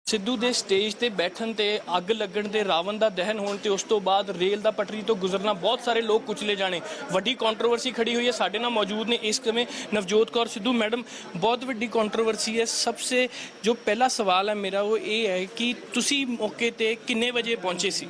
सिद्धू के स्टेज ते बैठन ते अग लगन ते रावण का दहन होने ते उस तो बाद रेल का पटरी तो गुजरना बहुत सारे लोग कुचले जाने वड्डी कॉन्ट्रोवर्सी खड़ी हुई है। साडे नाल मौजूद ने इस समय नवजोत कौर सिद्धू मैडम, बहुत वड्डी कॉन्ट्रोवर्सी है। सबसे जो पहला सवाल है मेरा वो ये है कि तुसी मौके ते किन्ने बजे पहुंचे सी?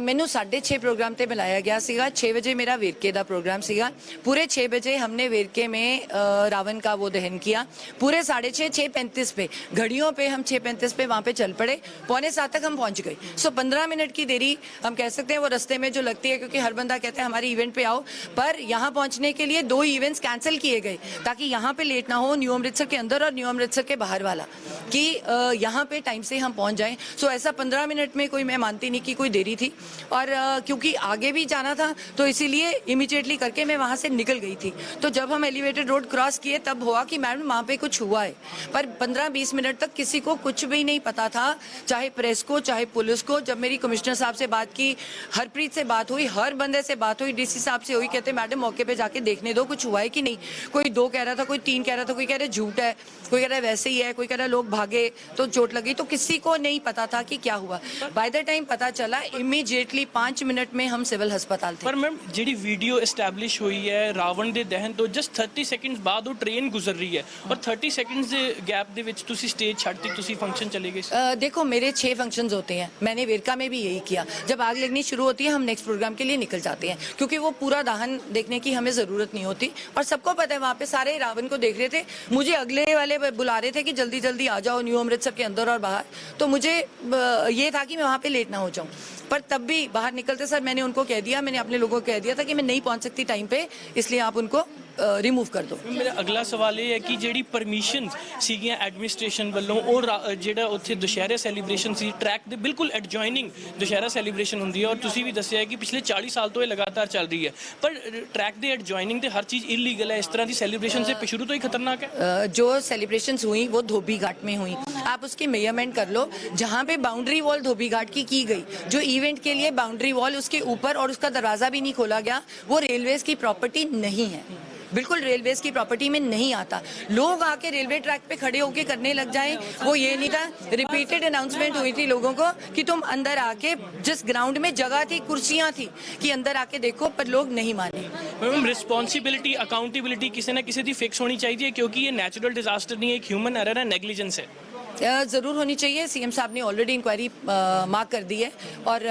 मैनू 6:30 प्रोग्राम पे बुलाया गया सीगा। 6 बजे मेरा वेरके का प्रोग्राम सीगा। पूरे 6 बजे हमने वेरके में रावण का वो दहन किया। पूरे 6:30 6:35 पे घड़ियों पे हम 6:35 पे वहाँ पे चल पड़े। 6:45 तक हम पहुँच गए। सो 15 मिनट की देरी हम कह सकते हैं वो रास्ते में जो लगती है, क्योंकि हर बंदा कहता है हमारे इवेंट पे आओ, पर यहाँ पहुँचने के लिए 2 इवेंट्स कैंसिल किए गए ताकि यहाँ पे लेट ना हो, न्यू अमृतसर के अंदर और न्यू अमृतसर के बाहर वाला, कि यहाँ पे टाइम से हम पहुँच जाएँ। सो ऐसा 15 मिनट में कोई, मैं मानती नहीं कि कोई देरी थी, और क्योंकि आगे भी जाना था तो इसीलिए इमीडिएटली करके मैं वहाँ से निकल गई थी। तो जब हम एलिवेटेड रोड क्रॉस किए तब हुआ कि मैडम वहाँ पे कुछ हुआ है, पर 15-20 मिनट तक किसी को कुछ भी नहीं पता था, चाहे प्रेस को चाहे पुलिस को। जब मेरी कमिश्नर साहब से बात की, हरप्रीत से बात हुई, हर बंदे से बात हुई, डीसी साहब से हुई, कहते मैडम मौके पे जाके देखने दो कुछ हुआ है कि नहीं। कोई 2 कह रहा था, कोई 3 कह रहा था, कोई कह रहा झूठ है, कोई कह रहा है वैसे ही है, कोई कह रहा है लोग भागे तो चोट लगी। तो किसी को नहीं पता था कि क्या हुआ। बाय द टाइम पता चला इमीडिएटली 5 मिनट में हम सिविल अस्पताल थे। पर मैम जी वीडियो एस्टैब्लिश हुई है रावण के दहन तो जस्ट 30 सेकंड्स बाद वो ट्रेन गुजर रही है और 30 सेकंड्स के गैप दे विच तुसी स्टेज छड्डती, तुसी फंक्शन चले गए। देखो मेरे 6 फंक्शंस होते हैं, मैंने वेरका में भी यही किया। जब आग लगनी शुरू होती है हम नेक्स्ट प्रोग्राम के लिए निकल जाते हैं, क्योंकि वो पूरा दहन देखने की हमें ज़रूरत नहीं होती। और सबको पता है वहाँ पे सारे रावण को देख रहे थे। मुझे अगले वाले बुला रहे थे कि जल्दी जल्दी आ जाओ न्यू अमृतसर के अंदर और बाहर, तो मुझे ये था कि मैं वहाँ पे लेट ना हो जाऊँ। पर तब भी बाहर निकलते सर मैंने उनको कह दिया, मैंने अपने लोगों को कह दिया था कि मैं नहीं पहुंच सकती टाइम पे, इसलिए आप उनको रिमूव कर दो। मेरा अगला सवाल ये है कि ਜਿਹੜੀ परमिशन ਸੀਗੀਆਂ ਐਡਮਿਨਿਸਟ੍ਰੇਸ਼ਨ ਵੱਲੋਂ ਉਹ ਜਿਹੜਾ ਉੱਥੇ ਦੁਸ਼ਹਿਰਾ ਸੈਲੀਬ੍ਰੇਸ਼ਨ ਸੀ ਟਰੈਕ ਦੇ ਬਿਲਕੁਲ ਐਡਜੋਇਨਿੰਗ ਦੁਸ਼ਹਿਰਾ ਸੈਲੀਬ੍ਰੇਸ਼ਨ ਹੁੰਦੀ ਹੈ, ਔਰ ਤੁਸੀਂ ਵੀ ਦੱਸਿਆ ਹੈ ਕਿ ਪਿਛਲੇ 40 ਸਾਲ ਤੋਂ ਇਹ ਲਗਾਤਾਰ ਚੱਲ ਰਹੀ ਹੈ, ਪਰ ट्रैक ਦੇ एडजॉइनिंग ਤੇ ਹਰ चीज़ इलीगल है। इस तरह की सेलिब्रेशन से शुरू तो ही खतरनाक है। जो सेलिब्रेशंस हुई वो धोबी घाट में हुई, आप उसकी मेजरमेंट कर लो। जहाँ पे बाउंड्री वॉल धोबी घाट की गई, जो इवेंट के लिए बाउंड्री वॉल उसके ऊपर और उसका दरवाज़ा भी नहीं खोला गया, वो रेलवेज़ की प्रॉपर्टी नहीं है, बिल्कुल रेलवेज़ की प्रॉपर्टी में नहीं आता। लोग आके रेलवे ट्रैक पे खड़े होके करने लग जाएं, वो ये नहीं था। रिपीटेड अनाउंसमेंट हुई थी लोगों को कि तुम अंदर आके, जिस ग्राउंड में जगह थी, कुर्सियां थी, कि अंदर आके देखो, पर लोग नहीं माने। मैम रिस्पॉन्सिबिलिटी अकाउंटेबिलिटी किसी ना किसी की फिक्स होनी चाहिए, क्योंकि ये नेचुरल डिजास्टर नहीं है, एक ह्यूमन एरर है, नेग्लिजेंस है। ज़रूर होनी चाहिए। सीएम साहब ने ऑलरेडी इंक्वायरी मार्क कर दी है और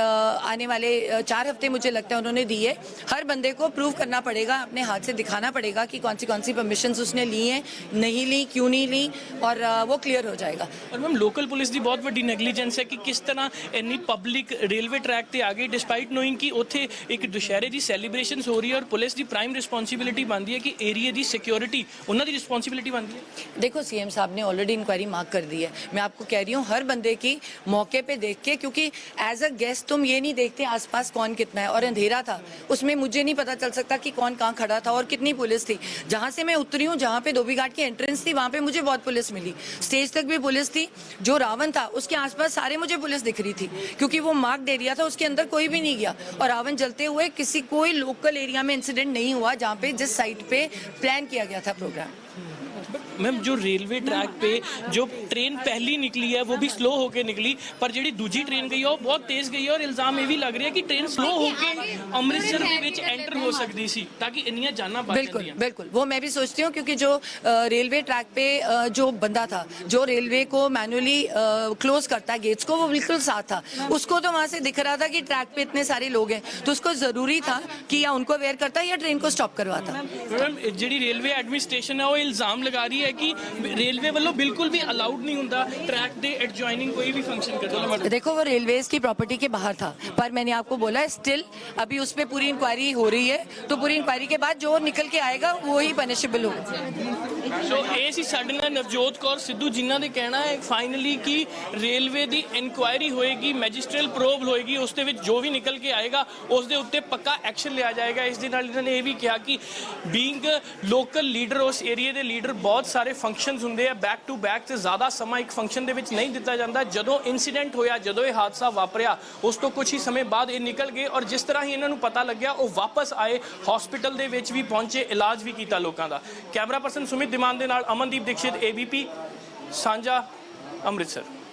आने वाले 4 हफ्ते मुझे लगता है उन्होंने दी है। हर बंदे को प्रूव करना पड़ेगा, अपने हाथ से दिखाना पड़ेगा कि कौन सी परमिशंस उसने ली हैं, नहीं ली, क्यों नहीं ली, और वो क्लियर हो जाएगा। और मैम लोकल पुलिस की बहुत बड़ी नेगलीजेंस है कि किस तरह इन्नी पब्लिक रेलवे ट्रैक पर आ गई डिस्पाइट नोइंग कि उत्थे एक दुशहरे की सैलीब्रेशन हो रही है, और पुलिस की प्राइम रिस्पॉन्सिबिलिटी बनती है कि एरिए की सिक्योरिटी उन्होंने रिस्पॉन्सिबिलिटी बनती है। देखो सीएम साहब ने ऑलरेडी इंक्वायरी मार्क कर दी है। मैं आपको कह रही हूँ हर बंदे की मौके पे देख के, क्योंकि एज अ गेस्ट तुम ये नहीं देखते आसपास कौन कितना है, और अंधेरा था उसमें मुझे नहीं पता चल सकता कि कौन कहाँ खड़ा था और कितनी पुलिस थी। जहाँ से मैं उतरी हूँ, जहाँ पे धोबी घाट की एंट्रेंस थी, वहाँ पे मुझे बहुत पुलिस मिली, स्टेज तक भी पुलिस थी। जो रावण था उसके आसपास सारे मुझे पुलिस दिख रही थी, क्योंकि वो मार्क एरिया था, उसके अंदर कोई भी नहीं गया। और रावण जलते हुए कोई लोकल एरिया में इंसिडेंट नहीं हुआ जहाँ पे जिस साइट पे प्लान किया गया था प्रोग्राम। मैम जो रेलवे ट्रैक पे जो ट्रेन पहली निकली है वो भी स्लो होके निकली, पर जी दूजी ट्रेन गई है वो बहुत तेज गई है, और इल्जाम ये भी लग रहा है कि ट्रेन स्लो होके अमृतसर के विच एंटर हो सकती सी ताकि इन्नियां जाना बच बिल्कुल बिल्कुल वो मैं भी सोचती हूँ, क्योंकि जो रेलवे ट्रैक पे जो बंदा था जो रेलवे को मैनुअली क्लोज करता है गेट्स को, वो बिल्कुल साथ था। उसको तो वहाँ से दिख रहा था कि ट्रैक पे इतने सारे लोग हैं, तो उसको जरूरी था कि या उनको अवेयर करता या ट्रेन को स्टॉप करवाता। मैम जी रेलवे एडमिनिस्ट्रेशन है वो इल्जाम लगा रही है कि रेलवे वालों बिल्कुल भी अलाउड नहीं होता ट्रैक दे एडजॉइनिंग कोई भी फंक्शन कर। देखो वो रेलवेज की प्रॉपर्टी के बाहर था, पर मैंने आपको बोला स्टिल अभी उस पर पूरी इंक्वायरी हो रही है, तो पूरी इंक्वायरी के बाद जो निकल के आएगा वो ही पनिशेबल होगा। सो ये सी साडे नाल नवजोत कौर सिद्धू जिन्हां दे कहना है फाइनली कि रेलवे की इंक्वायरी होएगी, मैजिस्ट्रेल प्रोब होएगी, उस दे विच जो भी निकल के आएगा उस दे उत्ते पक्का एक्शन लिया जाएगा। इस दे नाल इन्होंने ये भी कहा कि बीइंग लोकल लीडर, उस एरिए के लीडर, बहुत सारे फंक्शनस होंगे बैक टू बैक से ज़्यादा समा एक फंक्शन दे विच नहीं दिता जाता। जदों इंसीडेंट होया, जदों ये हादसा वापरिया, उस तो कुछ ही समय बाद ये निकल गए, और जिस तरह ही इन्होंने पता लग्या वो वापस आए, हॉस्पिटल दे विच भी पहुंचे, इलाज भी किया लोगों का। कैमरा पर्सन सुमित दिमान दे नाल अमनदीप दीक्षित, ABP सांझा, अमृतसर।